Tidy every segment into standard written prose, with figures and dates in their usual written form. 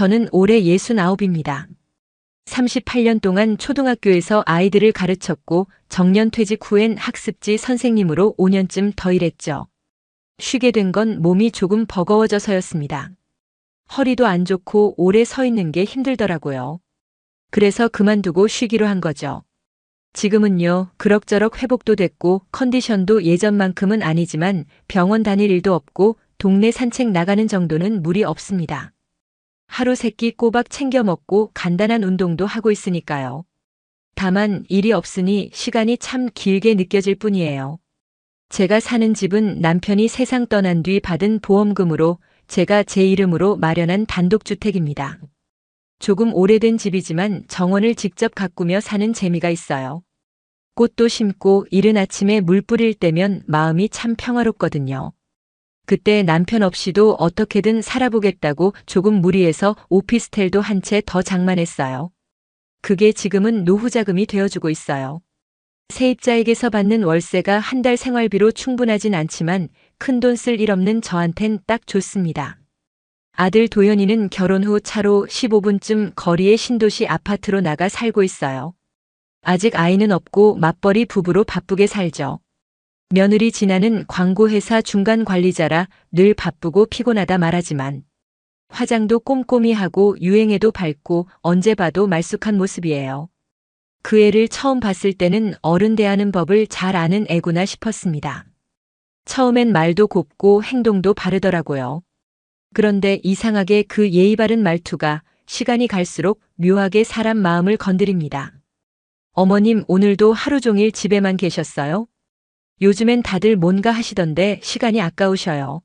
저는 올해 69입니다. 38년 동안 초등학교에서 아이들을 가르쳤고 정년퇴직 후엔 학습지 선생님으로 5년쯤 더 일했죠. 쉬게 된 건 몸이 조금 버거워져서였습니다. 허리도 안 좋고 오래 서 있는 게 힘들더라고요. 그래서 그만두고 쉬기로 한 거죠. 지금은요, 그럭저럭 회복도 됐고 컨디션도 예전만큼은 아니지만 병원 다닐 일도 없고 동네 산책 나가는 정도는 무리 없습니다. 하루 3끼 꼬박 챙겨 먹고 간단한 운동도 하고 있으니까요. 다만 일이 없으니 시간이 참 길게 느껴질 뿐이에요. 제가 사는 집은 남편이 세상 떠난 뒤 받은 보험금으로 제가 제 이름으로 마련한 단독주택입니다. 조금 오래된 집이지만 정원을 직접 가꾸며 사는 재미가 있어요. 꽃도 심고 이른 아침에 물 뿌릴 때면 마음이 참 평화롭거든요. 그때 남편 없이도 어떻게든 살아보겠다고 조금 무리해서 오피스텔도 한 채 더 장만했어요. 그게 지금은 노후 자금이 되어주고 있어요. 세입자에게서 받는 월세가 한 달 생활비로 충분하진 않지만 큰돈 쓸 일 없는 저한텐 딱 좋습니다. 아들 도현이는 결혼 후 차로 15분쯤 거리의 신도시 아파트로 나가 살고 있어요. 아직 아이는 없고 맞벌이 부부로 바쁘게 살죠. 며느리 진아는 광고회사 중간 관리자라 늘 바쁘고 피곤하다 말하지만 화장도 꼼꼼히 하고 유행에도 밝고 언제 봐도 말쑥한 모습이에요. 그 애를 처음 봤을 때는 어른 대하는 법을 잘 아는 애구나 싶었습니다. 처음엔 말도 곱고 행동도 바르더라고요. 그런데 이상하게 그 예의 바른 말투가 시간이 갈수록 묘하게 사람 마음을 건드립니다. 어머님 오늘도 하루 종일 집에만 계셨어요? 요즘엔 다들 뭔가 하시던데 시간이 아까우셔요.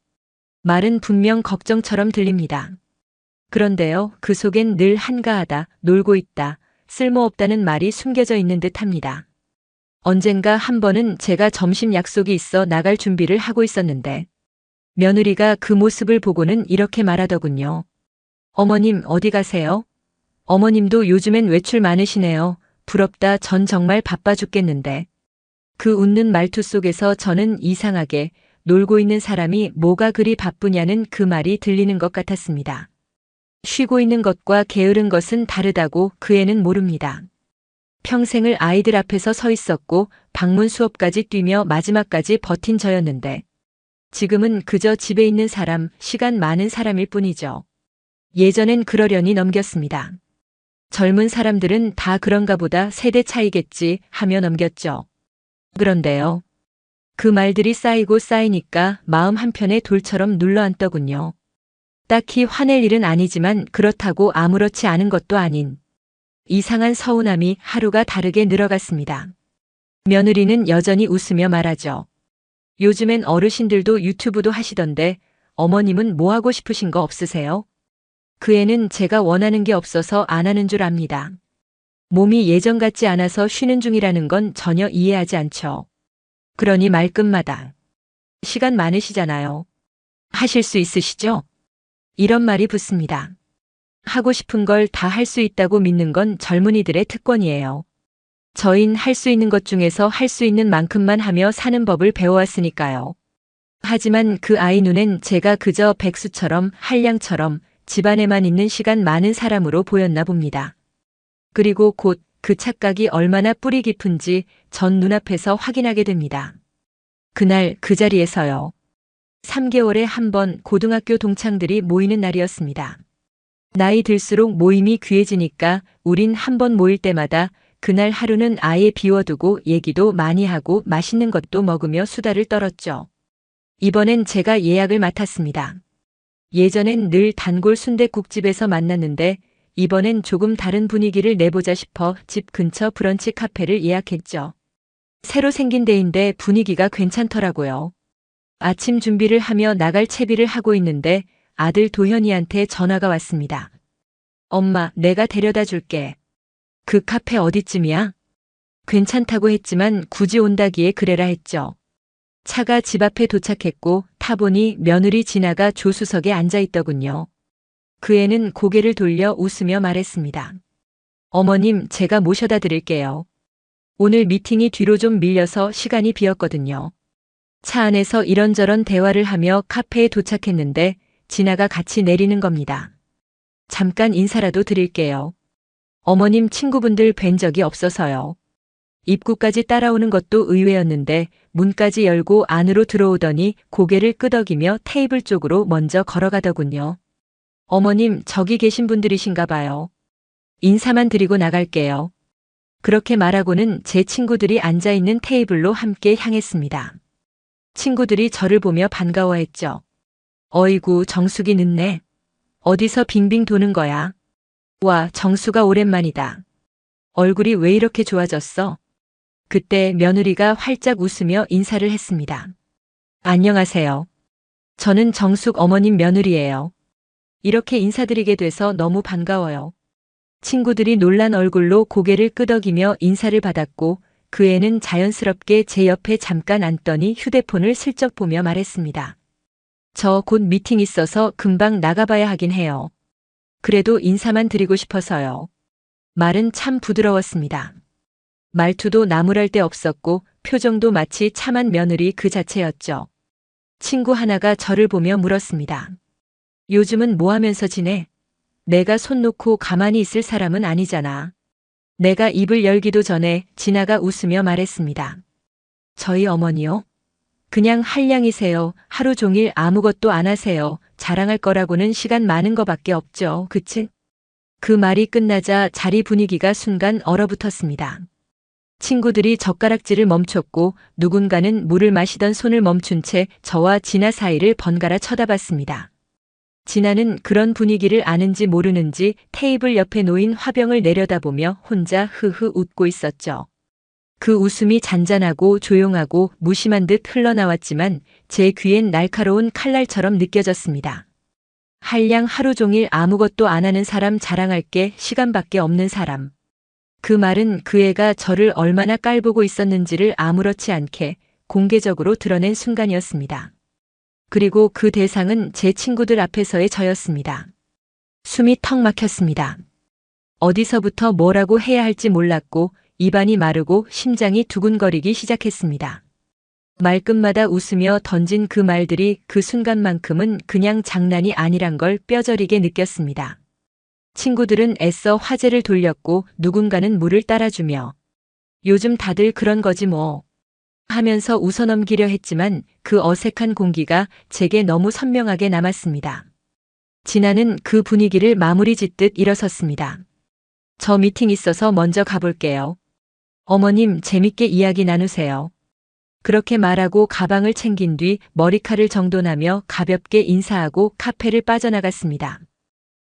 말은 분명 걱정처럼 들립니다. 그런데요, 그 속엔 늘 한가하다, 놀고 있다, 쓸모없다는 말이 숨겨져 있는 듯합니다. 언젠가 한 번은 제가 점심 약속이 있어 나갈 준비를 하고 있었는데 며느리가 그 모습을 보고는 이렇게 말하더군요. 어머님 어디 가세요? 어머님도 요즘엔 외출 많으시네요. 부럽다. 전 정말 바빠 죽겠는데. 그 웃는 말투 속에서 저는 이상하게 놀고 있는 사람이 뭐가 그리 바쁘냐는 그 말이 들리는 것 같았습니다. 쉬고 있는 것과 게으른 것은 다르다고 그 애는 모릅니다. 평생을 아이들 앞에서 서 있었고 방문 수업까지 뛰며 마지막까지 버틴 저였는데 지금은 그저 집에 있는 사람, 시간 많은 사람일 뿐이죠. 예전엔 그러려니 넘겼습니다. 젊은 사람들은 다 그런가 보다 세대 차이겠지 하며 넘겼죠. 그런데요. 그 말들이 쌓이고 쌓이니까 마음 한편에 돌처럼 눌러앉더군요. 딱히 화낼 일은 아니지만 그렇다고 아무렇지 않은 것도 아닌 이상한 서운함이 하루가 다르게 늘어갔습니다. 며느리는 여전히 웃으며 말하죠. 요즘엔 어르신들도 유튜브도 하시던데 어머님은 뭐 하고 싶으신 거 없으세요? 그 애는 제가 원하는 게 없어서 안 하는 줄 압니다. 몸이 예전 같지 않아서 쉬는 중이라는 건 전혀 이해하지 않죠. 그러니 말끝마다 시간 많으시잖아요. 하실 수 있으시죠? 이런 말이 붙습니다. 하고 싶은 걸 다 할 수 있다고 믿는 건 젊은이들의 특권이에요. 저흰 할 수 있는 것 중에서 할 수 있는 만큼만 하며 사는 법을 배워왔으니까요. 하지만 그 아이 눈엔 제가 그저 백수처럼 한량처럼 집안에만 있는 시간 많은 사람으로 보였나 봅니다. 그리고 곧 그 착각이 얼마나 뿌리 깊은지 전 눈앞에서 확인하게 됩니다. 그날 그 자리에서요. 3개월에 한 번 고등학교 동창들이 모이는 날이었습니다. 나이 들수록 모임이 귀해지니까 우린 한 번 모일 때마다 그날 하루는 아예 비워두고 얘기도 많이 하고 맛있는 것도 먹으며 수다를 떨었죠. 이번엔 제가 예약을 맡았습니다. 예전엔 늘 단골 순댓국집에서 만났는데 이번엔 조금 다른 분위기를 내보자 싶어 집 근처 브런치 카페를 예약했죠. 새로 생긴 데인데 분위기가 괜찮더라고요. 아침 준비를 하며 나갈 채비를 하고 있는데 아들 도현이한테 전화가 왔습니다. 엄마, 내가 데려다 줄게. 그 카페 어디쯤이야? 괜찮다고 했지만 굳이 온다기에 그래라 했죠. 차가 집 앞에 도착했고 타보니 며느리 진아가 조수석에 앉아 있더군요. 그 애는 고개를 돌려 웃으며 말했습니다. 어머님, 제가 모셔다 드릴게요. 오늘 미팅이 뒤로 좀 밀려서 시간이 비었거든요. 차 안에서 이런저런 대화를 하며 카페에 도착했는데 진아가 같이 내리는 겁니다. 잠깐 인사라도 드릴게요. 어머님 친구분들 뵌 적이 없어서요. 입구까지 따라오는 것도 의외였는데 문까지 열고 안으로 들어오더니 고개를 끄덕이며 테이블 쪽으로 먼저 걸어가더군요. 어머님, 저기 계신 분들이신가 봐요. 인사만 드리고 나갈게요. 그렇게 말하고는 제 친구들이 앉아있는 테이블로 함께 향했습니다. 친구들이 저를 보며 반가워했죠. 어이구, 정숙이 늦네. 어디서 빙빙 도는 거야? 와, 정수가 오랜만이다. 얼굴이 왜 이렇게 좋아졌어? 그때 며느리가 활짝 웃으며 인사를 했습니다. 안녕하세요. 저는 정숙 어머님 며느리예요. 이렇게 인사드리게 돼서 너무 반가워요. 친구들이 놀란 얼굴로 고개를 끄덕이며 인사를 받았고 그 애는 자연스럽게 제 옆에 잠깐 앉더니 휴대폰을 슬쩍 보며 말했습니다. 저 곧 미팅 있어서 금방 나가봐야 하긴 해요. 그래도 인사만 드리고 싶어서요. 말은 참 부드러웠습니다. 말투도 나무랄 데 없었고 표정도 마치 참한 며느리 그 자체였죠. 친구 하나가 저를 보며 물었습니다. 요즘은 뭐 하면서 지내? 내가 손 놓고 가만히 있을 사람은 아니잖아. 내가 입을 열기도 전에 진아가 웃으며 말했습니다. 저희 어머니요? 그냥 한량이세요. 하루 종일 아무것도 안 하세요. 자랑할 거라고는 시간 많은 거밖에 없죠. 그치? 그 말이 끝나자 자리 분위기가 순간 얼어붙었습니다. 친구들이 젓가락질을 멈췄고 누군가는 물을 마시던 손을 멈춘 채 저와 진아 사이를 번갈아 쳐다봤습니다. 진아는 그런 분위기를 아는지 모르는지 테이블 옆에 놓인 화병을 내려다보며 혼자 흐흐 웃고 있었죠. 그 웃음이 잔잔하고 조용하고 무심한 듯 흘러나왔지만 제 귀엔 날카로운 칼날처럼 느껴졌습니다. 한량 하루 종일 아무것도 안 하는 사람 자랑할 게 시간밖에 없는 사람. 그 말은 그 애가 저를 얼마나 깔보고 있었는지를 아무렇지 않게 공개적으로 드러낸 순간이었습니다. 그리고 그 대상은 제 친구들 앞에서의 저였습니다. 숨이 턱 막혔습니다. 어디서부터 뭐라고 해야 할지 몰랐고 입안이 마르고 심장이 두근거리기 시작했습니다. 말끝마다 웃으며 던진 그 말들이 그 순간만큼은 그냥 장난이 아니란 걸 뼈저리게 느꼈습니다. 친구들은 애써 화제를 돌렸고 누군가는 물을 따라주며 요즘 다들 그런 거지 뭐 하면서 웃어넘기려 했지만 그 어색한 공기가 제게 너무 선명하게 남았습니다. 진아는 그 분위기를 마무리 짓듯 일어섰습니다. 저 미팅 있어서 먼저 가볼게요. 어머님 재밌게 이야기 나누세요. 그렇게 말하고 가방을 챙긴 뒤 머리칼을 정돈하며 가볍게 인사하고 카페를 빠져나갔습니다.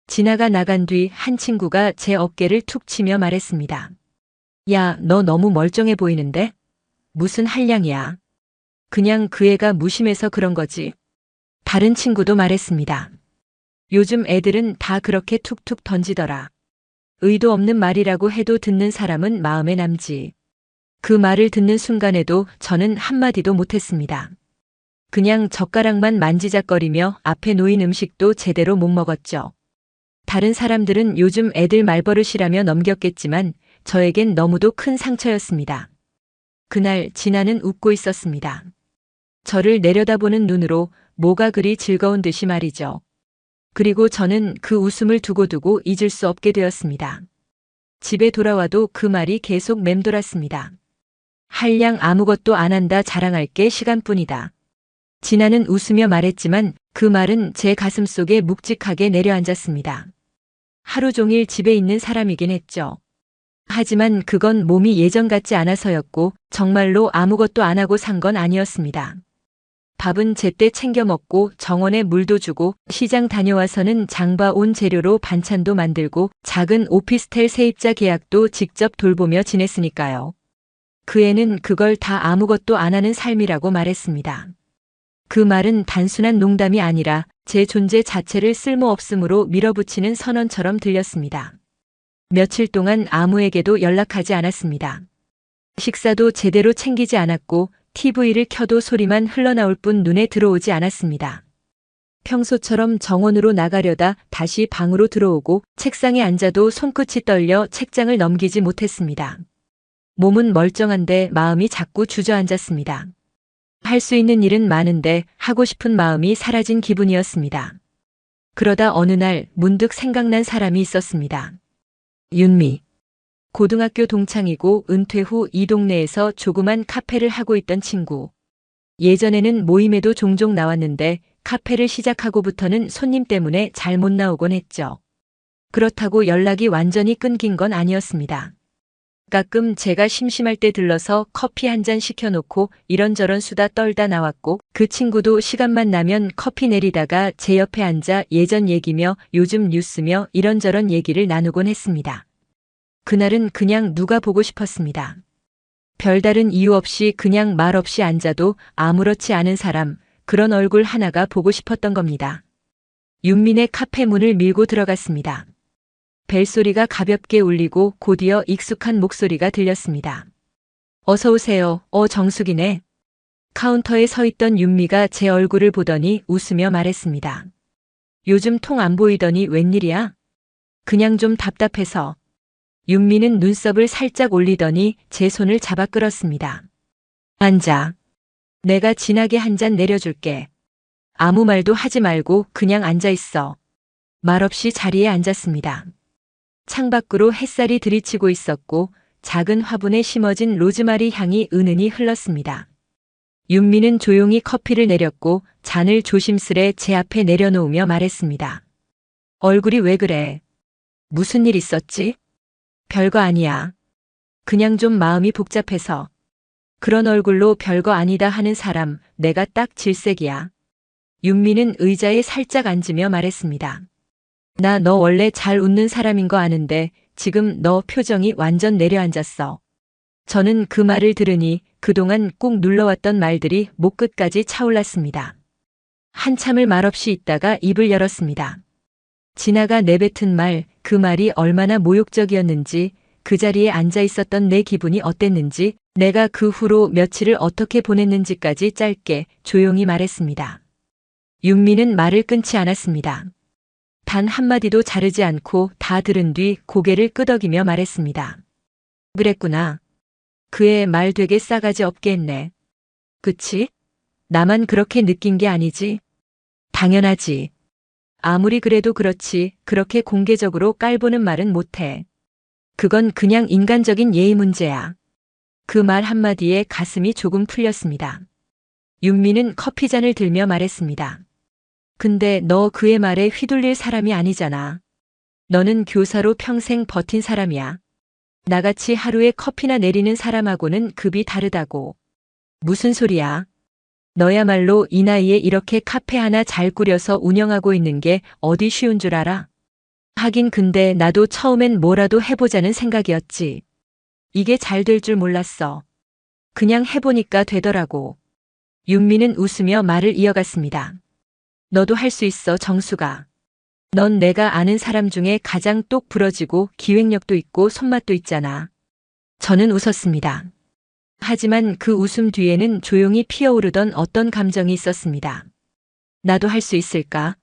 진아가 나간 뒤 한 친구가 제 어깨를 툭 치며 말했습니다. 야, 너 너무 멀쩡해 보이는데? 무슨 한량이야. 그냥 그 애가 무심해서 그런 거지. 다른 친구도 말했습니다. 요즘 애들은 다 그렇게 툭툭 던지더라. 의도 없는 말이라고 해도 듣는 사람은 마음에 남지. 그 말을 듣는 순간에도 저는 한마디도 못했습니다. 그냥 젓가락만 만지작거리며 앞에 놓인 음식도 제대로 못 먹었죠. 다른 사람들은 요즘 애들 말버릇이라며 넘겼겠지만 저에겐 너무도 큰 상처였습니다. 그날 진아는 웃고 있었습니다. 저를 내려다보는 눈으로 뭐가 그리 즐거운 듯이 말이죠. 그리고 저는 그 웃음을 두고두고 잊을 수 없게 되었습니다. 집에 돌아와도 그 말이 계속 맴돌았습니다. 한량 아무것도 안 한다 자랑할 게 시간뿐이다. 진아는 웃으며 말했지만 그 말은 제 가슴 속에 묵직하게 내려앉았습니다. 하루 종일 집에 있는 사람이긴 했죠. 하지만 그건 몸이 예전 같지 않아서였고 정말로 아무것도 안 하고 산 건 아니었습니다. 밥은 제때 챙겨 먹고 정원에 물도 주고 시장 다녀와서는 장봐 온 재료로 반찬도 만들고 작은 오피스텔 세입자 계약도 직접 돌보며 지냈으니까요. 그 애는 그걸 다 아무것도 안 하는 삶이라고 말했습니다. 그 말은 단순한 농담이 아니라 제 존재 자체를 쓸모없음으로 밀어붙이는 선언처럼 들렸습니다. 며칠 동안 아무에게도 연락하지 않았습니다. 식사도 제대로 챙기지 않았고 TV를 켜도 소리만 흘러나올 뿐 눈에 들어오지 않았습니다. 평소처럼 정원으로 나가려다 다시 방으로 들어오고 책상에 앉아도 손끝이 떨려 책장을 넘기지 못했습니다. 몸은 멀쩡한데 마음이 자꾸 주저앉았습니다. 할 수 있는 일은 많은데 하고 싶은 마음이 사라진 기분이었습니다. 그러다 어느 날 문득 생각난 사람이 있었습니다. 윤미. 고등학교 동창이고 은퇴 후 이 동네에서 조그만 카페를 하고 있던 친구. 예전에는 모임에도 종종 나왔는데 카페를 시작하고부터는 손님 때문에 잘 못 나오곤 했죠. 그렇다고 연락이 완전히 끊긴 건 아니었습니다. 가끔 제가 심심할 때 들러서 커피 한 잔 시켜놓고 이런저런 수다 떨다 나왔고 그 친구도 시간만 나면 커피 내리다가 제 옆에 앉아 예전 얘기며 요즘 뉴스며 이런저런 얘기를 나누곤 했습니다. 그날은 그냥 누가 보고 싶었습니다. 별다른 이유 없이 그냥 말 없이 앉아도 아무렇지 않은 사람, 그런 얼굴 하나가 보고 싶었던 겁니다. 윤민의 카페 문을 밀고 들어갔습니다. 벨소리가 가볍게 울리고 곧이어 익숙한 목소리가 들렸습니다. 어서 오세요. 정숙이네. 카운터에 서 있던 윤미가 제 얼굴을 보더니 웃으며 말했습니다. 요즘 통 안 보이더니 웬일이야? 그냥 좀 답답해서. 윤미는 눈썹을 살짝 올리더니 제 손을 잡아 끌었습니다. 앉아. 내가 진하게 한 잔 내려줄게. 아무 말도 하지 말고 그냥 앉아 있어. 말없이 자리에 앉았습니다. 창밖으로 햇살이 들이치고 있었고 작은 화분에 심어진 로즈마리 향이 은은히 흘렀습니다. 윤미는 조용히 커피를 내렸고 잔을 조심스레 제 앞에 내려놓으며 말했습니다. 얼굴이 왜 그래? 무슨 일 있었지? 별거 아니야. 그냥 좀 마음이 복잡해서. 그런 얼굴로 별거 아니다 하는 사람, 내가 딱 질색이야. 윤미는 의자에 살짝 앉으며 말했습니다. 나 너 원래 잘 웃는 사람인 거 아는데 지금 너 표정이 완전 내려앉았어. 저는 그 말을 들으니 그동안 꾹 눌러왔던 말들이 목끝까지 차올랐습니다. 한참을 말없이 있다가 입을 열었습니다. 지나가 내뱉은 말, 그 말이 얼마나 모욕적이었는지, 그 자리에 앉아 있었던 내 기분이 어땠는지, 내가 그 후로 며칠을 어떻게 보냈는지까지 짧게 조용히 말했습니다. 윤미는 말을 끊지 않았습니다. 단 한마디도 자르지 않고 다 들은 뒤 고개를 끄덕이며 말했습니다. 그랬구나. 그의 말 되게 싸가지 없게 했네. 그치? 나만 그렇게 느낀 게 아니지? 당연하지. 아무리 그래도 그렇지 그렇게 공개적으로 깔보는 말은 못해. 그건 그냥 인간적인 예의 문제야. 그 말 한마디에 가슴이 조금 풀렸습니다. 윤미는 커피잔을 들며 말했습니다. 근데 너 그의 말에 휘둘릴 사람이 아니잖아. 너는 교사로 평생 버틴 사람이야. 나같이 하루에 커피나 내리는 사람하고는 급이 다르다고. 무슨 소리야? 너야말로 이 나이에 이렇게 카페 하나 잘 꾸려서 운영하고 있는 게 어디 쉬운 줄 알아? 하긴 근데 나도 처음엔 뭐라도 해보자는 생각이었지. 이게 잘 될 줄 몰랐어. 그냥 해보니까 되더라고. 윤미는 웃으며 말을 이어갔습니다. 너도 할 수 있어, 정수가. 넌 내가 아는 사람 중에 가장 똑 부러지고 기획력도 있고 손맛도 있잖아. 저는 웃었습니다. 하지만 그 웃음 뒤에는 조용히 피어오르던 어떤 감정이 있었습니다. 나도 할 수 있을까?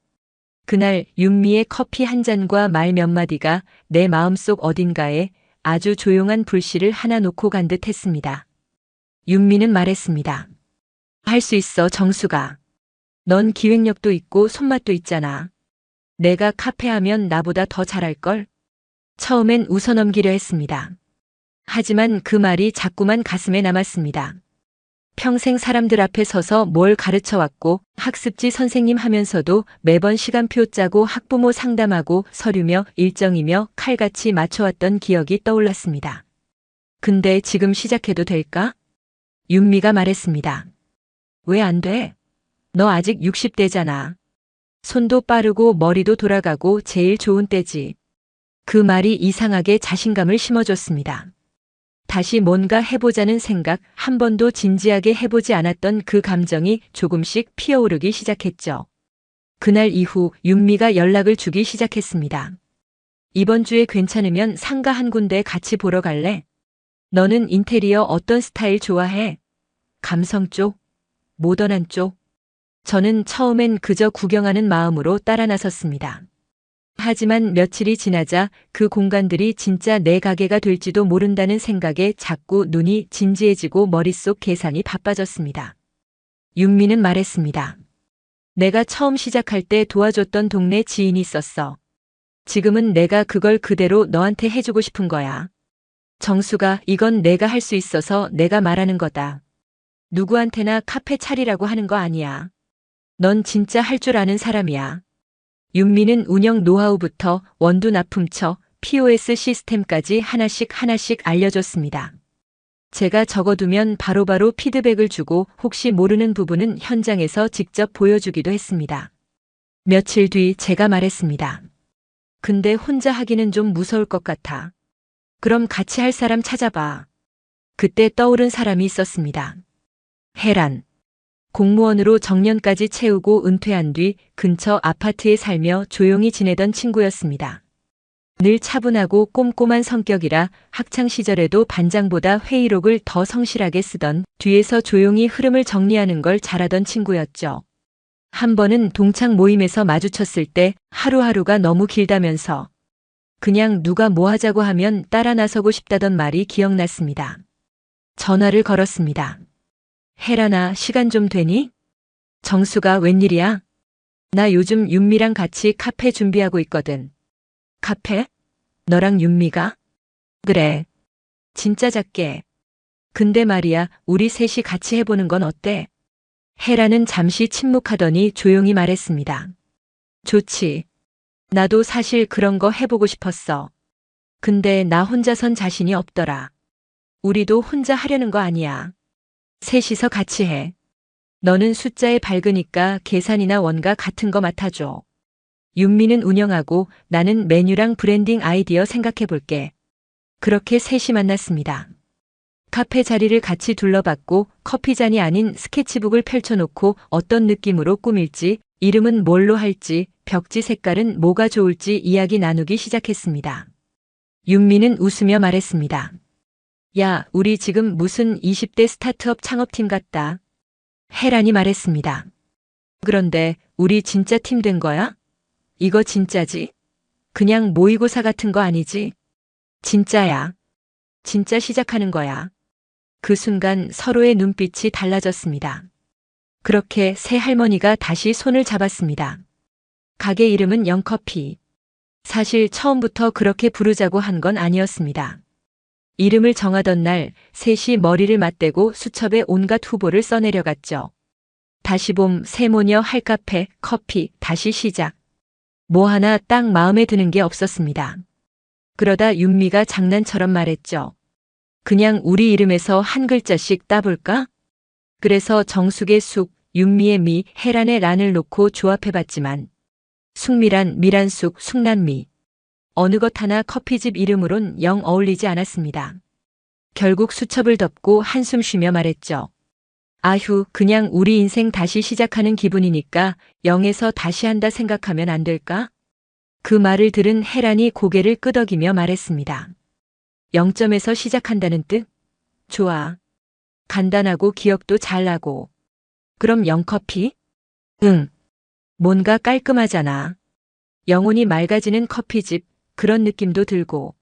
그날 윤미의 커피 한 잔과 말 몇 마디가 내 마음속 어딘가에 아주 조용한 불씨를 하나 놓고 간 듯 했습니다. 윤미는 말했습니다. 할 수 있어, 정수가. 넌 기획력도 있고 손맛도 있잖아. 내가 카페 하면 나보다 더 잘할걸? 처음엔 웃어넘기려 했습니다. 하지만 그 말이 자꾸만 가슴에 남았습니다. 평생 사람들 앞에 서서 뭘 가르쳐왔고 학습지 선생님 하면서도 매번 시간표 짜고 학부모 상담하고 서류며 일정이며 칼같이 맞춰왔던 기억이 떠올랐습니다. 근데 지금 시작해도 될까? 윤미가 말했습니다. 왜 안 돼? 너 아직 60대잖아. 손도 빠르고 머리도 돌아가고 제일 좋은 때지. 그 말이 이상하게 자신감을 심어줬습니다. 다시 뭔가 해보자는 생각, 한 번도 진지하게 해보지 않았던 그 감정이 조금씩 피어오르기 시작했죠. 그날 이후 윤미가 연락을 주기 시작했습니다. 이번 주에 괜찮으면 상가 한 군데 같이 보러 갈래? 너는 인테리어 어떤 스타일 좋아해? 감성 쪽? 모던한 쪽? 저는 처음엔 그저 구경하는 마음으로 따라 나섰습니다. 하지만 며칠이 지나자 그 공간들이 진짜 내 가게가 될지도 모른다는 생각에 자꾸 눈이 진지해지고 머릿속 계산이 바빠졌습니다. 윤미는 말했습니다. 내가 처음 시작할 때 도와줬던 동네 지인이 있었어. 지금은 내가 그걸 그대로 너한테 해주고 싶은 거야. 정수가, 이건 내가 할 수 있어서 내가 말하는 거다. 누구한테나 카페 차리라고 하는 거 아니야. 넌 진짜 할 줄 아는 사람이야. 윤미는 운영 노하우부터 원두 납품처, POS 시스템까지 하나씩 알려줬습니다. 제가 적어두면 바로바로 피드백을 주고 혹시 모르는 부분은 현장에서 직접 보여주기도 했습니다. 며칠 뒤 제가 말했습니다. 근데 혼자 하기는 좀 무서울 것 같아. 그럼 같이 할 사람 찾아봐. 그때 떠오른 사람이 있었습니다. 혜란. 공무원으로 정년까지 채우고 은퇴한 뒤 근처 아파트에 살며 조용히 지내던 친구였습니다. 늘 차분하고 꼼꼼한 성격이라 학창시절에도 반장보다 회의록을 더 성실하게 쓰던, 뒤에서 조용히 흐름을 정리하는 걸 잘하던 친구였죠. 한 번은 동창 모임에서 마주쳤을 때 하루하루가 너무 길다면서 그냥 누가 뭐 하자고 하면 따라 나서고 싶다던 말이 기억났습니다. 전화를 걸었습니다. 혜란아, 시간 좀 되니? 정수가, 웬일이야? 나 요즘 윤미랑 같이 카페 준비하고 있거든. 카페? 너랑 윤미가? 그래. 진짜 작게. 근데 말이야, 우리 셋이 같이 해보는 건 어때? 혜란은 잠시 침묵하더니 조용히 말했습니다. 좋지. 나도 사실 그런 거 해보고 싶었어. 근데 나 혼자선 자신이 없더라. 우리도 혼자 하려는 거 아니야. 셋이서 같이 해. 너는 숫자에 밝으니까 계산이나 원가 같은 거 맡아줘. 윤미는 운영하고 나는 메뉴랑 브랜딩 아이디어 생각해 볼게. 그렇게 셋이 만났습니다. 카페 자리를 같이 둘러봤고 커피잔이 아닌 스케치북을 펼쳐놓고 어떤 느낌으로 꾸밀지, 이름은 뭘로 할지, 벽지 색깔은 뭐가 좋을지 이야기 나누기 시작했습니다. 윤미는 웃으며 말했습니다. 야, 우리 지금 무슨 20대 스타트업 창업팀 같다. 혜란이 말했습니다. 그런데 우리 진짜 팀 된 거야? 이거 진짜지? 그냥 모의고사 같은 거 아니지? 진짜야. 진짜 시작하는 거야. 그 순간 서로의 눈빛이 달라졌습니다. 그렇게 새 할머니가 다시 손을 잡았습니다. 가게 이름은 영커피. 사실 처음부터 그렇게 부르자고 한 건 아니었습니다. 이름을 정하던 날 셋이 머리를 맞대고 수첩에 온갖 후보를 써내려갔죠. 다시 봄, 새모녀, 할카페, 커피, 다시 시작. 뭐 하나 딱 마음에 드는 게 없었습니다. 그러다 윤미가 장난처럼 말했죠. 그냥 우리 이름에서 한 글자씩 따볼까? 그래서 정숙의 숙, 윤미의 미, 혜란의 란을 놓고 조합해봤지만 숙미란, 미란숙, 숙란미. 어느 것 하나 커피집 이름으론 영 어울리지 않았습니다. 결국 수첩을 덮고 한숨 쉬며 말했죠. 아휴, 그냥 우리 인생 다시 시작하는 기분이니까 0에서 다시 한다 생각하면 안 될까? 그 말을 들은 혜란이 고개를 끄덕이며 말했습니다. 0점에서 시작한다는 뜻? 좋아. 간단하고 기억도 잘 나고. 그럼 영커피? 응. 뭔가 깔끔하잖아. 영혼이 맑아지는 커피집, 그런 느낌도 들고.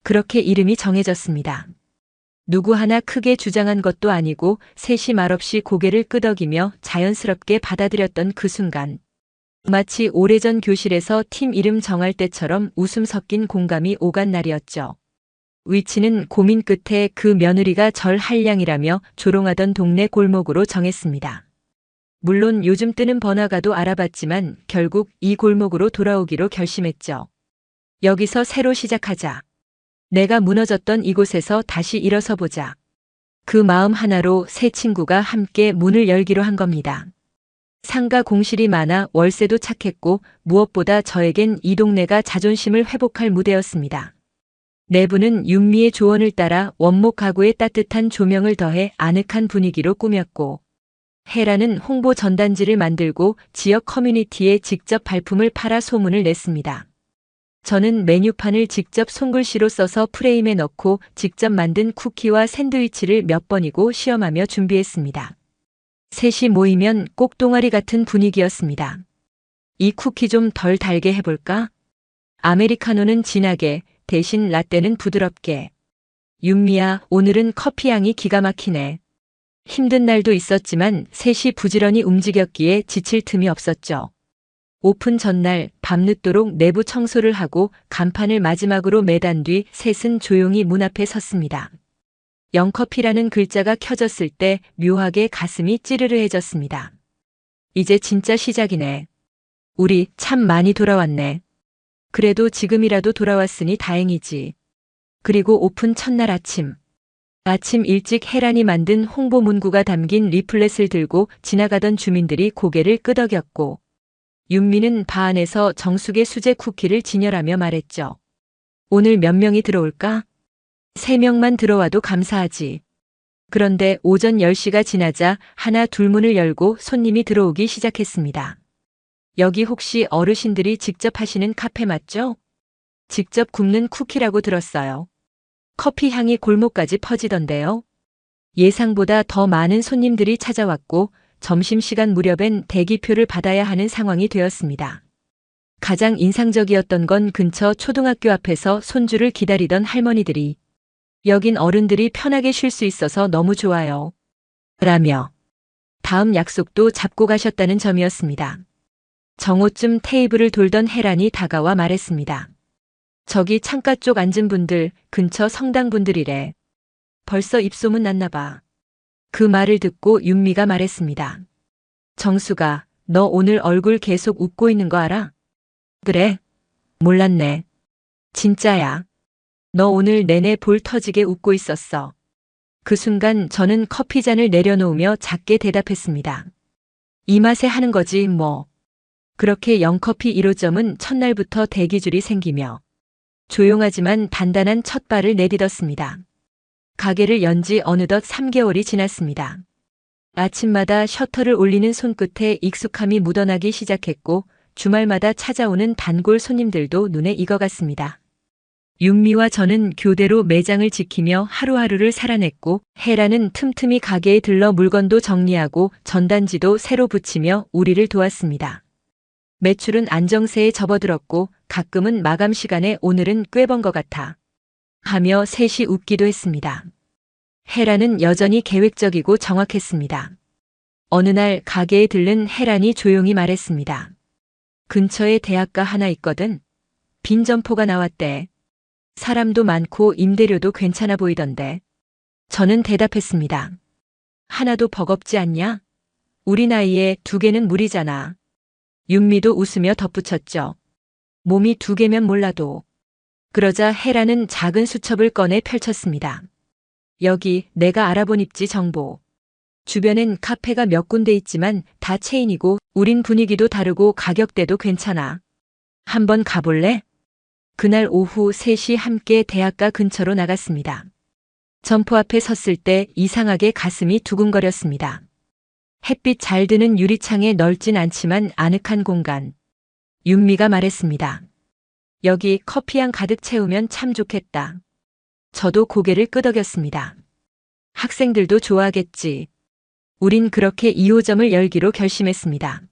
그렇게 이름이 정해졌습니다. 누구 하나 크게 주장한 것도 아니고 셋이 말없이 고개를 끄덕이며 자연스럽게 받아들였던 그 순간. 마치 오래전 교실에서 팀 이름 정할 때처럼 웃음 섞인 공감이 오간 날이었죠. 위치는 고민 끝에 그 며느리가 절 한량이라며 조롱하던 동네 골목으로 정했습니다. 물론 요즘 뜨는 번화가도 알아봤지만 결국 이 골목으로 돌아오기로 결심했죠. 여기서 새로 시작하자. 내가 무너졌던 이곳에서 다시 일어서 보자. 그 마음 하나로 세 친구가 함께 문을 열기로 한 겁니다. 상가 공실이 많아 월세도 착했고 무엇보다 저에겐 이 동네가 자존심을 회복할 무대였습니다. 내부는 윤미의 조언을 따라 원목 가구에 따뜻한 조명을 더해 아늑한 분위기로 꾸몄고 혜란은 홍보 전단지를 만들고 지역 커뮤니티에 직접 발품을 팔아 소문을 냈습니다. 저는 메뉴판을 직접 손글씨로 써서 프레임에 넣고 직접 만든 쿠키와 샌드위치를 몇 번이고 시험하며 준비했습니다. 셋이 모이면 꼭 동아리 같은 분위기였습니다. 이 쿠키 좀 덜 달게 해볼까? 아메리카노는 진하게, 대신 라떼는 부드럽게. 윤미야, 오늘은 커피 향이 기가 막히네. 힘든 날도 있었지만 셋이 부지런히 움직였기에 지칠 틈이 없었죠. 오픈 전날 밤늦도록 내부 청소를 하고 간판을 마지막으로 매단 뒤 셋은 조용히 문 앞에 섰습니다. 영커피라는 글자가 켜졌을 때 묘하게 가슴이 찌르르해졌습니다. 이제 진짜 시작이네. 우리 참 많이 돌아왔네. 그래도 지금이라도 돌아왔으니 다행이지. 그리고 오픈 첫날 아침 일찍 혜란이 만든 홍보 문구가 담긴 리플렛을 들고 지나가던 주민들이 고개를 끄덕였고 윤미는 바 안에서 정숙의 수제 쿠키를 진열하며 말했죠. 오늘 몇 명이 들어올까? 3명만 들어와도 감사하지. 그런데 오전 10시가 지나자 하나 둘 문을 열고 손님이 들어오기 시작했습니다. 여기 혹시 어르신들이 직접 하시는 카페 맞죠? 직접 굽는 쿠키라고 들었어요. 커피 향이 골목까지 퍼지던데요. 예상보다 더 많은 손님들이 찾아왔고 점심시간 무렵엔 대기표를 받아야 하는 상황이 되었습니다. 가장 인상적이었던 건 근처 초등학교 앞에서 손주를 기다리던 할머니들이 여긴 어른들이 편하게 쉴 수 있어서 너무 좋아요. 라며 다음 약속도 잡고 가셨다는 점이었습니다. 정오쯤 테이블을 돌던 혜란이 다가와 말했습니다. 저기 창가 쪽 앉은 분들 근처 성당분들이래. 벌써 입소문 났나 봐. 그 말을 듣고 윤미가 말했습니다. 정수가 너 오늘 얼굴 계속 웃고 있는 거 알아? 그래? 몰랐네. 진짜야. 너 오늘 내내 볼 터지게 웃고 있었어. 그 순간 저는 커피잔을 내려놓으며 작게 대답했습니다. 이 맛에 하는 거지 뭐. 그렇게 영커피 1호점은 첫날부터 대기줄이 생기며 조용하지만 단단한 첫 발을 내딛었습니다. 가게를 연 지 어느덧 3개월이 지났습니다. 아침마다 셔터를 올리는 손끝에 익숙함이 묻어나기 시작했고 주말마다 찾아오는 단골 손님들도 눈에 익어갔습니다. 윤미와 저는 교대로 매장을 지키며 하루하루를 살아냈고 혜라는 틈틈이 가게에 들러 물건도 정리하고 전단지도 새로 붙이며 우리를 도왔습니다. 매출은 안정세에 접어들었고 가끔은 마감 시간에 오늘은 꽤 번 것 같아 하며 셋이 웃기도 했습니다. 혜란은 여전히 계획적이고 정확했습니다. 어느 날 가게에 들른 혜란이 조용히 말했습니다. 근처에 대학가 하나 있거든. 빈 점포가 나왔대. 사람도 많고 임대료도 괜찮아 보이던데. 저는 대답했습니다. 하나도 버겁지 않냐? 우리 나이에 2개는 무리잖아. 윤미도 웃으며 덧붙였죠. 몸이 2개면 몰라도. 그러자 혜란은 작은 수첩을 꺼내 펼쳤습니다. 여기 내가 알아본 입지 정보. 주변엔 카페가 몇 군데 있지만 다 체인이고 우린 분위기도 다르고 가격대도 괜찮아. 한번 가볼래? 그날 오후 3시 함께 대학가 근처로 나갔습니다. 점포 앞에 섰을 때 이상하게 가슴이 두근거렸습니다. 햇빛 잘 드는 유리창에 넓진 않지만 아늑한 공간. 윤미가 말했습니다. 여기 커피향 가득 채우면 참 좋겠다. 저도 고개를 끄덕였습니다. 학생들도 좋아하겠지. 우린 그렇게 2호점을 열기로 결심했습니다.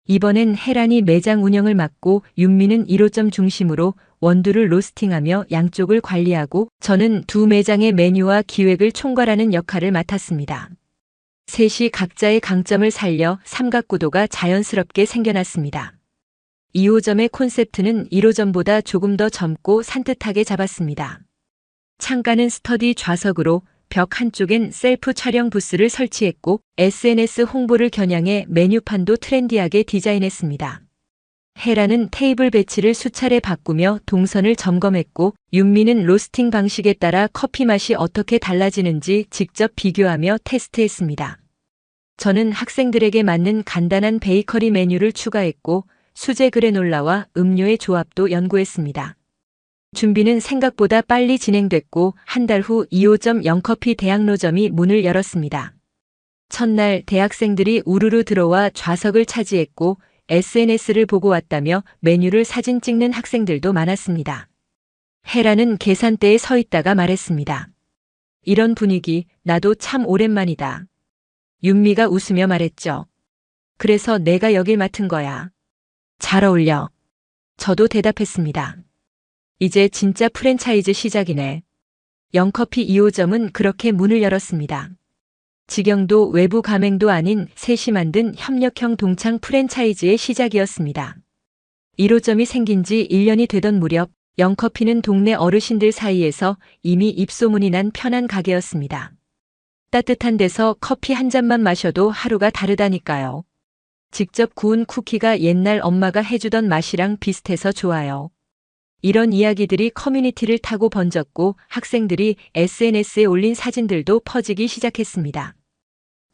이번엔 혜란이 매장 운영을 맡고 윤미는 1호점 중심으로 원두를 로스팅하며 양쪽을 관리하고 저는 두 매장의 메뉴와 기획을 총괄하는 역할을 맡았습니다. 셋이 각자의 강점을 살려 삼각구도가 자연스럽게 생겨났습니다. 2호점의 콘셉트는 1호점보다 조금 더 젊고 산뜻하게 잡았습니다. 창가는 스터디 좌석으로 벽 한쪽엔 셀프 촬영 부스를 설치했고 SNS 홍보를 겨냥해 메뉴판도 트렌디하게 디자인했습니다. 혜라는 테이블 배치를 수차례 바꾸며 동선을 점검했고 윤미는 로스팅 방식에 따라 커피 맛이 어떻게 달라지는지 직접 비교하며 테스트했습니다. 저는 학생들에게 맞는 간단한 베이커리 메뉴를 추가했고 수제 그래놀라와 음료의 조합도 연구했습니다. 준비는 생각보다 빨리 진행됐고 한 달 후 2호점 영커피 대학로점이 문을 열었습니다. 첫날 대학생들이 우르르 들어와 좌석을 차지했고 SNS를 보고 왔다며 메뉴를 사진 찍는 학생들도 많았습니다. 혜라는 계산대에 서 있다가 말했습니다. 이런 분위기 나도 참 오랜만이다. 윤미가 웃으며 말했죠. 그래서 내가 여길 맡은 거야. 잘 어울려. 저도 대답했습니다. 이제 진짜 프랜차이즈 시작이네. 영커피 2호점은 그렇게 문을 열었습니다. 직영도 외부 가맹도 아닌 셋이 만든 협력형 동창 프랜차이즈의 시작이었습니다. 1호점이 생긴 지 1년이 되던 무렵 영커피는 동네 어르신들 사이에서 이미 입소문이 난 편한 가게였습니다. 따뜻한 데서 커피 한 잔만 마셔도 하루가 다르다니까요. 직접 구운 쿠키가 옛날 엄마가 해주던 맛이랑 비슷해서 좋아요. 이런 이야기들이 커뮤니티를 타고 번졌고 학생들이 SNS에 올린 사진들도 퍼지기 시작했습니다.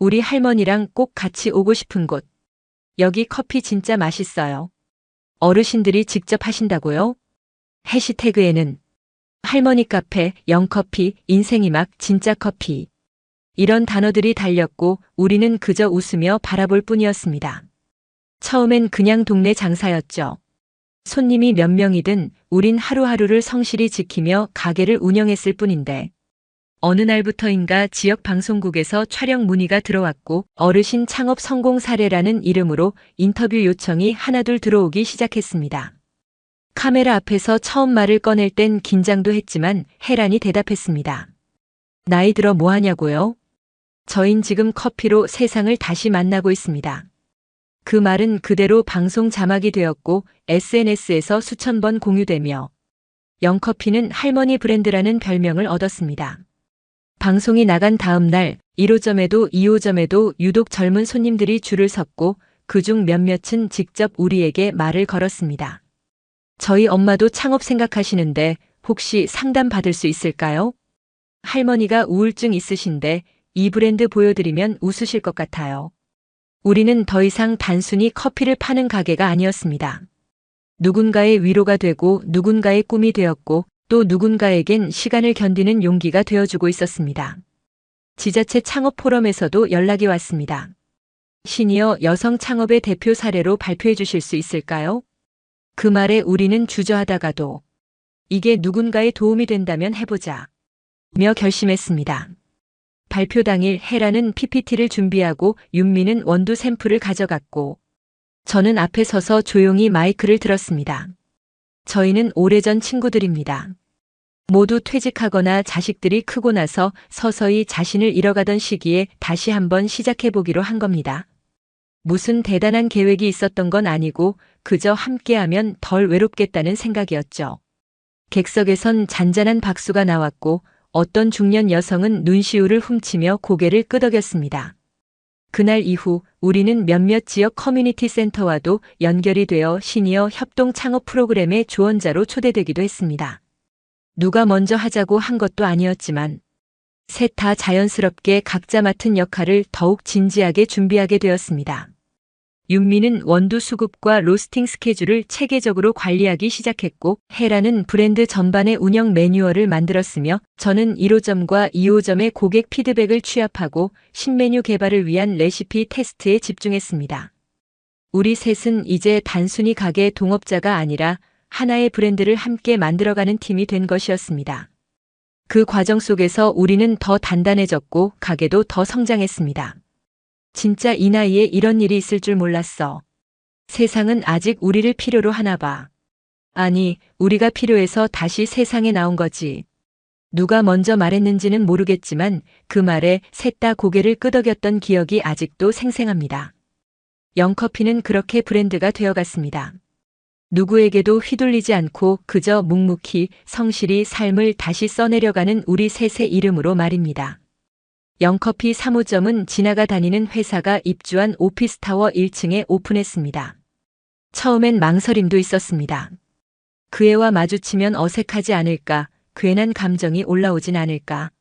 우리 할머니랑 꼭 같이 오고 싶은 곳. 여기 커피 진짜 맛있어요. 어르신들이 직접 하신다고요? 해시태그에는 할머니 카페, 영커피, 인생이 막 진짜 커피. 이런 단어들이 달렸고 우리는 그저 웃으며 바라볼 뿐이었습니다. 처음엔 그냥 동네 장사였죠. 손님이 몇 명이든 우린 하루하루를 성실히 지키며 가게를 운영했을 뿐인데 어느 날부터인가 지역 방송국에서 촬영 문의가 들어왔고 어르신 창업 성공 사례라는 이름으로 인터뷰 요청이 하나둘 들어오기 시작했습니다. 카메라 앞에서 처음 말을 꺼낼 땐 긴장도 했지만 혜란이 대답했습니다. 나이 들어 뭐 하냐고요? 저흰 지금 커피로 세상을 다시 만나고 있습니다. 그 말은 그대로 방송 자막이 되었고 SNS에서 수천 번 공유되며 영커피는 할머니 브랜드라는 별명을 얻었습니다. 방송이 나간 다음 날 1호점에도 2호점에도 유독 젊은 손님들이 줄을 섰고 그중 몇몇은 직접 우리에게 말을 걸었습니다. 저희 엄마도 창업 생각하시는데 혹시 상담 받을 수 있을까요? 할머니가 우울증 있으신데 이 브랜드 보여드리면 웃으실 것 같아요. 우리는 더 이상 단순히 커피를 파는 가게가 아니었습니다. 누군가의 위로가 되고 누군가의 꿈이 되었고 또 누군가에겐 시간을 견디는 용기가 되어주고 있었습니다. 지자체 창업 포럼에서도 연락이 왔습니다. 시니어 여성 창업의 대표 사례로 발표해 주실 수 있을까요? 그 말에 우리는 주저하다가도 이게 누군가의 도움이 된다면 해보자 며 결심했습니다. 발표 당일 혜라는 PPT를 준비하고 윤미는 원두 샘플을 가져갔고 저는 앞에 서서 조용히 마이크를 들었습니다. 저희는 오래전 친구들입니다. 모두 퇴직하거나 자식들이 크고 나서 서서히 자신을 잃어가던 시기에 다시 한번 시작해보기로 한 겁니다. 무슨 대단한 계획이 있었던 건 아니고 그저 함께하면 덜 외롭겠다는 생각이었죠. 객석에선 잔잔한 박수가 나왔고 어떤 중년 여성은 눈시울을 훔치며 고개를 끄덕였습니다. 그날 이후 우리는 몇몇 지역 커뮤니티 센터와도 연결이 되어 시니어 협동 창업 프로그램의 조언자로 초대되기도 했습니다. 누가 먼저 하자고 한 것도 아니었지만 셋 다 자연스럽게 각자 맡은 역할을 더욱 진지하게 준비하게 되었습니다. 윤미는 원두 수급과 로스팅 스케줄을 체계적으로 관리하기 시작했고 혜라는 브랜드 전반의 운영 매뉴얼을 만들었으며 저는 1호점과 2호점의 고객 피드백을 취합하고 신메뉴 개발을 위한 레시피 테스트에 집중했습니다. 우리 셋은 이제 단순히 가게 동업자가 아니라 하나의 브랜드를 함께 만들어가는 팀이 된 것이었습니다. 그 과정 속에서 우리는 더 단단해졌고 가게도 더 성장했습니다. 진짜 이 나이에 이런 일이 있을 줄 몰랐어. 세상은 아직 우리를 필요로 하나 봐. 아니, 우리가 필요해서 다시 세상에 나온 거지. 누가 먼저 말했는지는 모르겠지만 그 말에 셋 다 고개를 끄덕였던 기억이 아직도 생생합니다. 영커피는 그렇게 브랜드가 되어갔습니다. 누구에게도 휘둘리지 않고 그저 묵묵히 성실히 삶을 다시 써내려가는 우리 셋의 이름으로 말입니다. 영커피 3호점은 지나가 다니는 회사가 입주한 오피스타워 1층에 오픈했습니다. 처음엔 망설임도 있었습니다. 그 애와 마주치면 어색하지 않을까, 괜한 감정이 올라오진 않을까.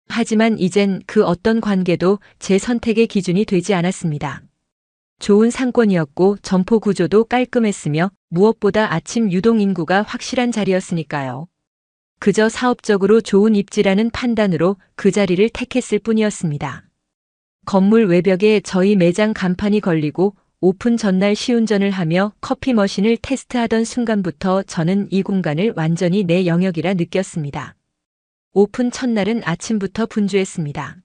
하지만 이젠 그 어떤 관계도 제 선택의 기준이 되지 않았습니다. 좋은 상권이었고 점포 구조도 깔끔했으며 무엇보다 아침 유동 인구가 확실한 자리였으니까요. 그저 사업적으로 좋은 입지라는 판단으로 그 자리를 택했을 뿐이었습니다. 건물 외벽에 저희 매장 간판이 걸리고 오픈 전날 시운전을 하며 커피 머신을 테스트하던 순간부터 저는 이 공간을 완전히 내 영역이라 느꼈습니다. 오픈 첫날은 아침부터 분주했습니다.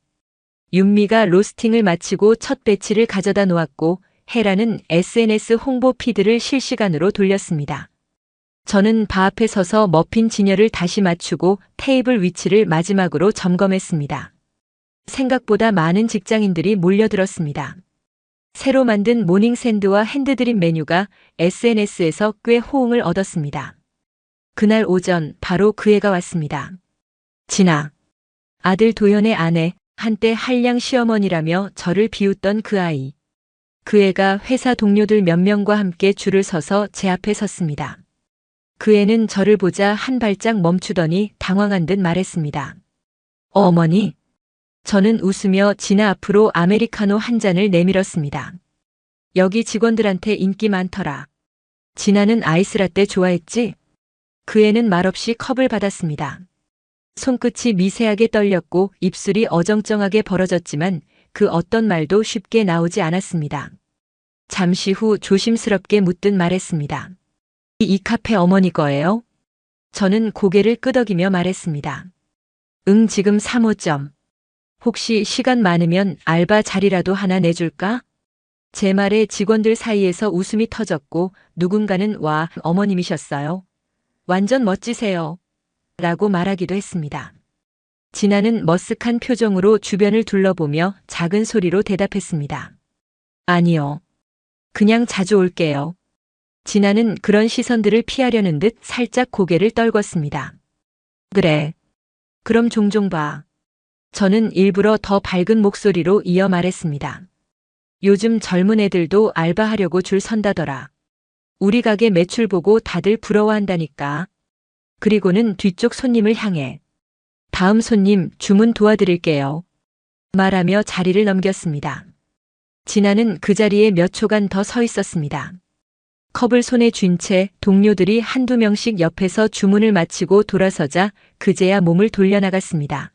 윤미가 로스팅을 마치고 첫 배치를 가져다 놓았고 혜라는 SNS 홍보 피드를 실시간으로 돌렸습니다. 저는 바 앞에 서서 머핀 진열을 다시 맞추고 테이블 위치를 마지막으로 점검했습니다. 생각보다 많은 직장인들이 몰려들었습니다. 새로 만든 모닝 샌드와 핸드드립 메뉴가 SNS에서 꽤 호응을 얻었습니다. 그날 오전 바로 그 애가 왔습니다. 진아. 아들 도현의 아내, 한때 한량 시어머니라며 저를 비웃던 그 아이. 그 애가 회사 동료들 몇 명과 함께 줄을 서서 제 앞에 섰습니다. 그 애는 저를 보자 한 발짝 멈추더니 당황한 듯 말했습니다. 어머니. 저는 웃으며 진아 앞으로 아메리카노 한 잔을 내밀었습니다. 여기 직원들한테 인기 많더라. 진아는 아이스라떼 좋아했지? 그 애는 말없이 컵을 받았습니다. 손끝이 미세하게 떨렸고 입술이 어정쩡하게 벌어졌지만 그 어떤 말도 쉽게 나오지 않았습니다. 잠시 후 조심스럽게 묻듯 말했습니다. 이 카페 어머니 거예요? 저는 고개를 끄덕이며 말했습니다. 응, 지금 3호점. 혹시 시간 많으면 알바 자리라도 하나 내줄까? 제 말에 직원들 사이에서 웃음이 터졌고 누군가는 와, 어머님이셨어요. 완전 멋지세요. 라고 말하기도 했습니다. 진아는 머쓱한 표정으로 주변을 둘러보며 작은 소리로 대답했습니다. 아니요. 그냥 자주 올게요. 진아는 그런 시선들을 피하려는 듯 살짝 고개를 떨궜습니다. 그래. 그럼 종종 봐. 저는 일부러 더 밝은 목소리로 이어 말했습니다. 요즘 젊은 애들도 알바하려고 줄 선다더라. 우리 가게 매출 보고 다들 부러워한다니까. 그리고는 뒤쪽 손님을 향해 다음 손님 주문 도와드릴게요. 말하며 자리를 넘겼습니다. 진아는 그 자리에 몇 초간 더 서 있었습니다. 컵을 손에 쥔 채 동료들이 한두 명씩 옆에서 주문을 마치고 돌아서자 그제야 몸을 돌려나갔습니다.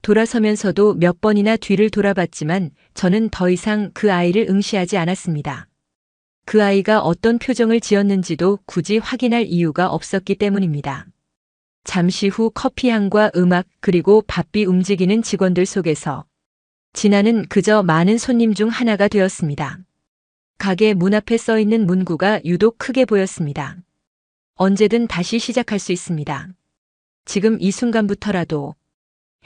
돌아서면서도 몇 번이나 뒤를 돌아봤지만 저는 더 이상 그 아이를 응시하지 않았습니다. 그 아이가 어떤 표정을 지었는지도 굳이 확인할 이유가 없었기 때문입니다. 잠시 후 커피향과 음악 그리고 바삐 움직이는 직원들 속에서 진아는 그저 많은 손님 중 하나가 되었습니다. 가게 문 앞에 써 있는 문구가 유독 크게 보였습니다. 언제든 다시 시작할 수 있습니다. 지금 이 순간부터라도.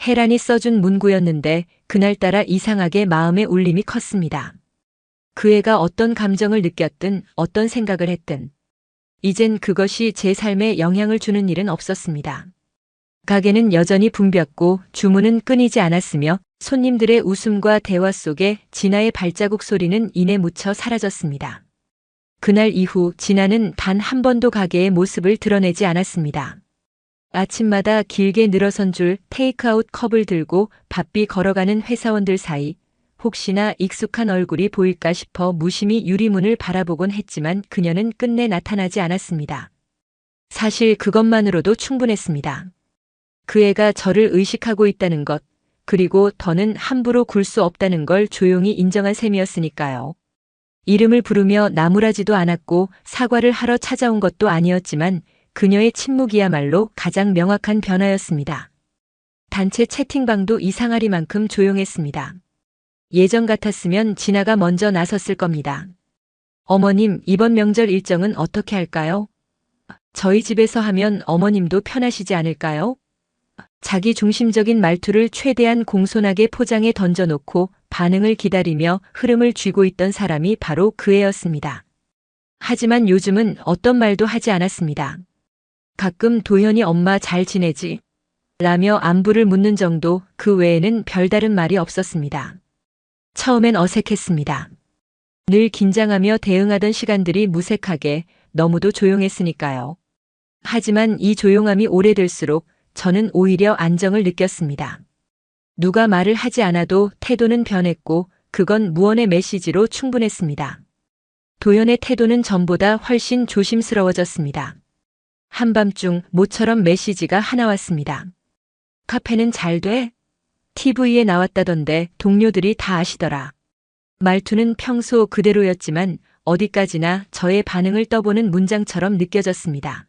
혜란이 써준 문구였는데 그날따라 이상하게 마음의 울림이 컸습니다. 그 애가 어떤 감정을 느꼈든 어떤 생각을 했든 이젠 그것이 제 삶에 영향을 주는 일은 없었습니다. 가게는 여전히 붐볐고 주문은 끊이지 않았으며 손님들의 웃음과 대화 속에 진아의 발자국 소리는 이내 묻혀 사라졌습니다. 그날 이후 진아는 단 한 번도 가게의 모습을 드러내지 않았습니다. 아침마다 길게 늘어선 줄 테이크아웃 컵을 들고 바삐 걸어가는 회사원들 사이 혹시나 익숙한 얼굴이 보일까 싶어 무심히 유리문을 바라보곤 했지만 그녀는 끝내 나타나지 않았습니다. 사실 그것만으로도 충분했습니다. 그 애가 저를 의식하고 있다는 것, 그리고 더는 함부로 굴 수 없다는 걸 조용히 인정한 셈이었으니까요. 이름을 부르며 나무라지도 않았고 사과를 하러 찾아온 것도 아니었지만 그녀의 침묵이야말로 가장 명확한 변화였습니다. 단체 채팅방도 이상하리만큼 조용했습니다. 예전 같았으면 진아가 먼저 나섰을 겁니다. 어머님, 이번 명절 일정은 어떻게 할까요? 저희 집에서 하면 어머님도 편하시지 않을까요? 자기 중심적인 말투를 최대한 공손하게 포장해 던져놓고 반응을 기다리며 흐름을 쥐고 있던 사람이 바로 그 애였습니다. 하지만 요즘은 어떤 말도 하지 않았습니다. 가끔 도현이 엄마 잘 지내지? 라며 안부를 묻는 정도 그 외에는 별다른 말이 없었습니다. 처음엔 어색했습니다. 늘 긴장하며 대응하던 시간들이 무색하게 너무도 조용했으니까요. 하지만 이 조용함이 오래될수록 저는 오히려 안정을 느꼈습니다. 누가 말을 하지 않아도 태도는 변했고 그건 무언의 메시지로 충분했습니다. 도연의 태도는 전보다 훨씬 조심스러워졌습니다. 한밤중 모처럼 메시지가 하나 왔습니다. 카페는 잘 돼? TV에 나왔다던데 동료들이 다 아시더라. 말투는 평소 그대로였지만 어디까지나 저의 반응을 떠보는 문장처럼 느껴졌습니다.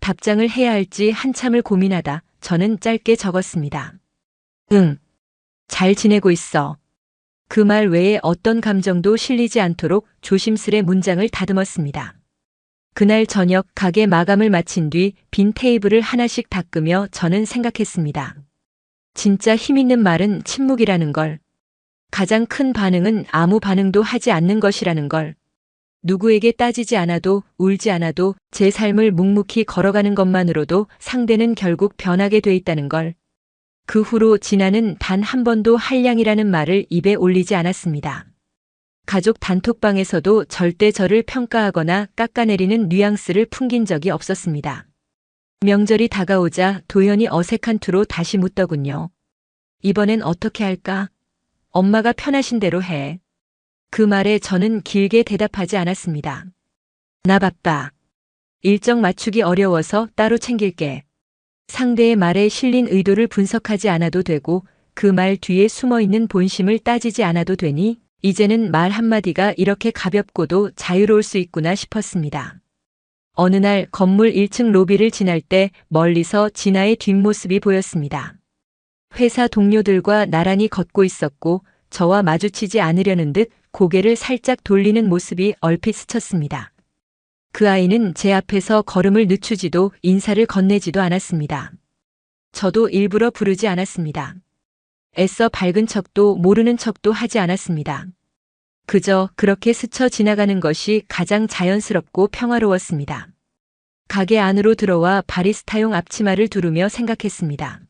답장을 해야 할지 한참을 고민하다 저는 짧게 적었습니다. 응. 잘 지내고 있어. 그 말 외에 어떤 감정도 실리지 않도록 조심스레 문장을 다듬었습니다. 그날 저녁 가게 마감을 마친 뒤 빈 테이블을 하나씩 닦으며 저는 생각했습니다. 진짜 힘있는 말은 침묵이라는 걸. 가장 큰 반응은 아무 반응도 하지 않는 것이라는 걸. 누구에게 따지지 않아도 울지 않아도 제 삶을 묵묵히 걸어가는 것만으로도 상대는 결국 변하게 돼 있다는 걸. 그 후로 진아는 단 한 번도 한량이라는 말을 입에 올리지 않았습니다. 가족 단톡방에서도 절대 저를 평가하거나 깎아내리는 뉘앙스를 풍긴 적이 없었습니다. 명절이 다가오자 도연히 어색한 투로 다시 묻더군요. 이번엔 어떻게 할까? 엄마가 편하신 대로 해. 그 말에 저는 길게 대답하지 않았습니다. 나 바빠. 일정 맞추기 어려워서 따로 챙길게. 상대의 말에 실린 의도를 분석하지 않아도 되고 그 말 뒤에 숨어있는 본심을 따지지 않아도 되니 이제는 말 한마디가 이렇게 가볍고도 자유로울 수 있구나 싶었습니다. 어느 날 건물 1층 로비를 지날 때 멀리서 진아의 뒷모습이 보였습니다. 회사 동료들과 나란히 걷고 있었고 저와 마주치지 않으려는 듯 고개를 살짝 돌리는 모습이 얼핏 스쳤습니다. 그 아이는 제 앞에서 걸음을 늦추지도 인사를 건네지도 않았습니다. 저도 일부러 부르지 않았습니다. 애써 밝은 척도 모르는 척도 하지 않았습니다. 그저 그렇게 스쳐 지나가는 것이 가장 자연스럽고 평화로웠습니다. 가게 안으로 들어와 바리스타용 앞치마를 두르며 생각했습니다.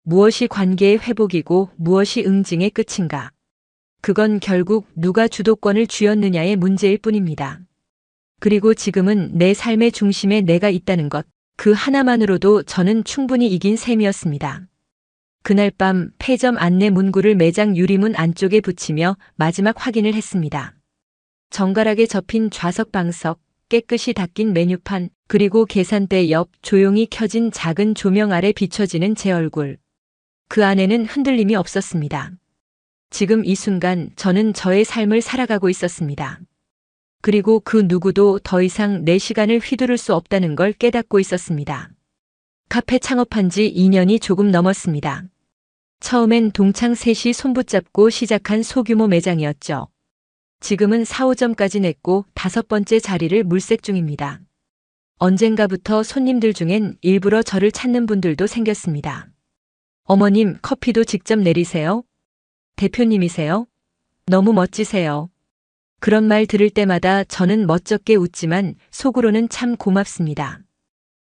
무엇이 관계의 회복이고 무엇이 응징의 끝인가? 그건 결국 누가 주도권을 쥐었느냐의 문제일 뿐입니다. 그리고 지금은 내 삶의 중심에 내가 있다는 것, 그 하나만으로도 저는 충분히 이긴 셈이었습니다. 그날 밤 폐점 안내 문구를 매장 유리문 안쪽에 붙이며 마지막 확인을 했습니다. 정갈하게 접힌 좌석 방석, 깨끗이 닦인 메뉴판, 그리고 계산대 옆 조용히 켜진 작은 조명 아래 비춰지는 제 얼굴. 그 안에는 흔들림이 없었습니다. 지금 이 순간 저는 저의 삶을 살아가고 있었습니다. 그리고 그 누구도 더 이상 내 시간을 휘두를 수 없다는 걸 깨닫고 있었습니다. 카페 창업한 지 2년이 조금 넘었습니다. 처음엔 동창 셋이 손붙잡고 시작한 소규모 매장이었죠. 지금은 4, 5점까지 냈고 5번째 자리를 물색 중입니다. 언젠가부터 손님들 중엔 일부러 저를 찾는 분들도 생겼습니다. 어머님, 커피도 직접 내리세요? 대표님이세요? 너무 멋지세요. 그런 말 들을 때마다 저는 멋쩍게 웃지만 속으로는 참 고맙습니다.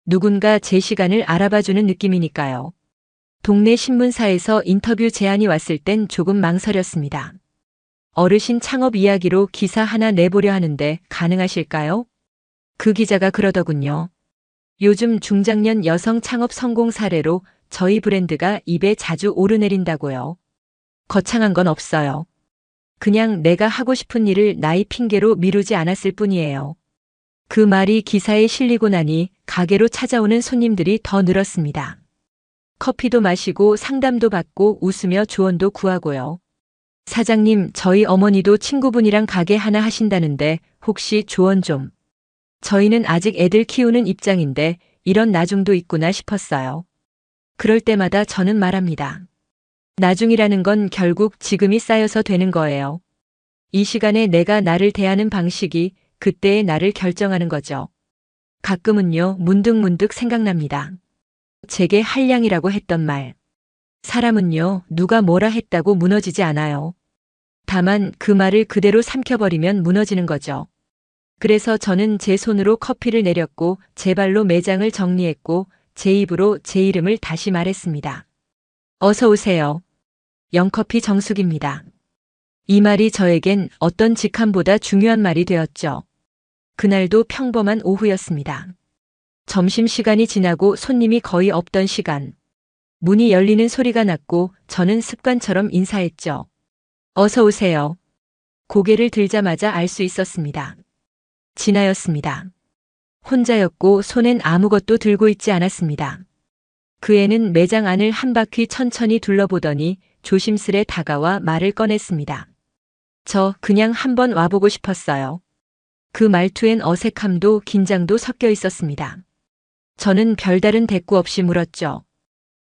누군가 제 시간을 알아봐주는 느낌이니까요. 동네 신문사에서 인터뷰 제안이 왔을 땐 조금 망설였습니다. 어르신 창업 이야기로 기사 하나 내보려 하는데 가능하실까요? 그 기자가 그러더군요. 요즘 중장년 여성 창업 성공 사례로 저희 브랜드가 입에 자주 오르내린다고요. 거창한 건 없어요. 그냥 내가 하고 싶은 일을 나이 핑계로 미루지 않았을 뿐이에요. 그 말이 기사에 실리고 나니 가게로 찾아오는 손님들이 더 늘었습니다. 커피도 마시고 상담도 받고 웃으며 조언도 구하고요. 사장님, 저희 어머니도 친구분이랑 가게 하나 하신다는데 혹시 조언 좀. 저희는 아직 애들 키우는 입장인데 이런 나중도 있구나 싶었어요. 그럴 때마다 저는 말합니다. 나중이라는 건 결국 지금이 쌓여서 되는 거예요. 이 시간에 내가 나를 대하는 방식이 그때의 나를 결정하는 거죠. 가끔은요, 문득문득 생각납니다. 제게 한량이라고 했던 말. 사람은요, 누가 뭐라 했다고 무너지지 않아요. 다만 그 말을 그대로 삼켜버리면 무너지는 거죠. 그래서 저는 제 손으로 커피를 내렸고 제 발로 매장을 정리했고 제 입으로 제 이름을 다시 말했습니다. 어서 오세요. 영커피 정숙입니다. 이 말이 저에겐 어떤 직함보다 중요한 말이 되었죠. 그날도 평범한 오후였습니다. 점심시간이 지나고 손님이 거의 없던 시간. 문이 열리는 소리가 났고 저는 습관처럼 인사했죠. 어서 오세요. 고개를 들자마자 알 수 있었습니다. 진아였습니다. 혼자였고 손엔 아무것도 들고 있지 않았습니다. 그 애는 매장 안을 한 바퀴 천천히 둘러보더니 조심스레 다가와 말을 꺼냈습니다. 저 그냥 한번 와보고 싶었어요. 그 말투엔 어색함도 긴장도 섞여 있었습니다. 저는 별다른 대꾸 없이 물었죠.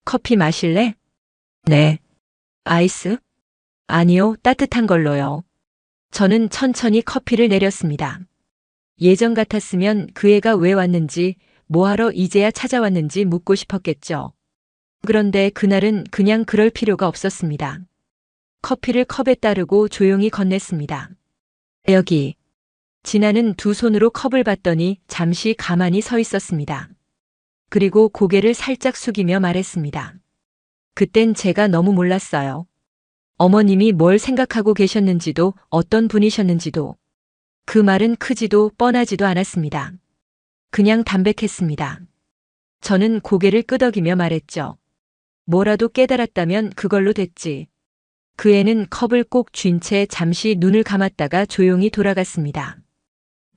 커피 마실래? 네. 아이스? 아니요, 따뜻한 걸로요. 저는 천천히 커피를 내렸습니다. 예전 같았으면 그 애가 왜 왔는지, 뭐하러 이제야 찾아왔는지 묻고 싶었겠죠. 그런데 그날은 그냥 그럴 필요가 없었습니다. 커피를 컵에 따르고 조용히 건넸습니다. 여기. 진아는 두 손으로 컵을 받더니 잠시 가만히 서 있었습니다. 그리고 고개를 살짝 숙이며 말했습니다. 그땐 제가 너무 몰랐어요. 어머님이 뭘 생각하고 계셨는지도 어떤 분이셨는지도. 그 말은 크지도 뻔하지도 않았습니다. 그냥 담백했습니다. 저는 고개를 끄덕이며 말했죠. 뭐라도 깨달았다면 그걸로 됐지. 그 애는 컵을 꼭 쥔 채 잠시 눈을 감았다가 조용히 돌아갔습니다.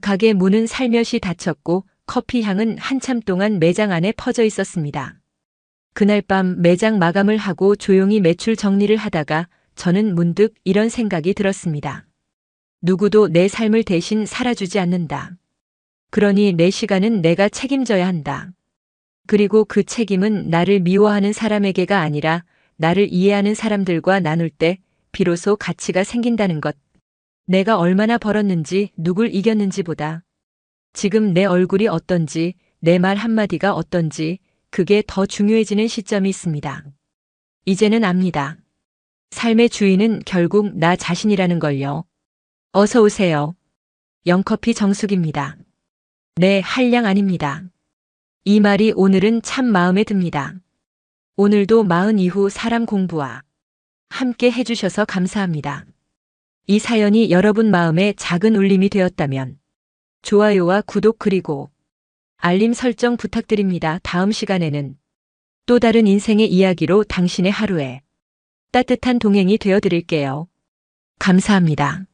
가게 문은 살며시 닫혔고 커피 향은 한참 동안 매장 안에 퍼져 있었습니다. 그날 밤 매장 마감을 하고 조용히 매출 정리를 하다가 저는 문득 이런 생각이 들었습니다. 누구도 내 삶을 대신 살아주지 않는다. 그러니 내 시간은 내가 책임져야 한다. 그리고 그 책임은 나를 미워하는 사람에게가 아니라 나를 이해하는 사람들과 나눌 때 비로소 가치가 생긴다는 것. 내가 얼마나 벌었는지 누굴 이겼는지보다 지금 내 얼굴이 어떤지 내 말 한마디가 어떤지 그게 더 중요해지는 시점이 있습니다. 이제는 압니다. 삶의 주인은 결국 나 자신이라는 걸요. 어서 오세요. 영커피 정숙입니다. 네, 한량 아닙니다. 이 말이 오늘은 참 마음에 듭니다. 오늘도 마흔 이후 사람 공부와 함께 해주셔서 감사합니다. 이 사연이 여러분 마음에 작은 울림이 되었다면 좋아요와 구독 그리고 알림 설정 부탁드립니다. 다음 시간에는 또 다른 인생의 이야기로 당신의 하루에 따뜻한 동행이 되어 드릴게요. 감사합니다.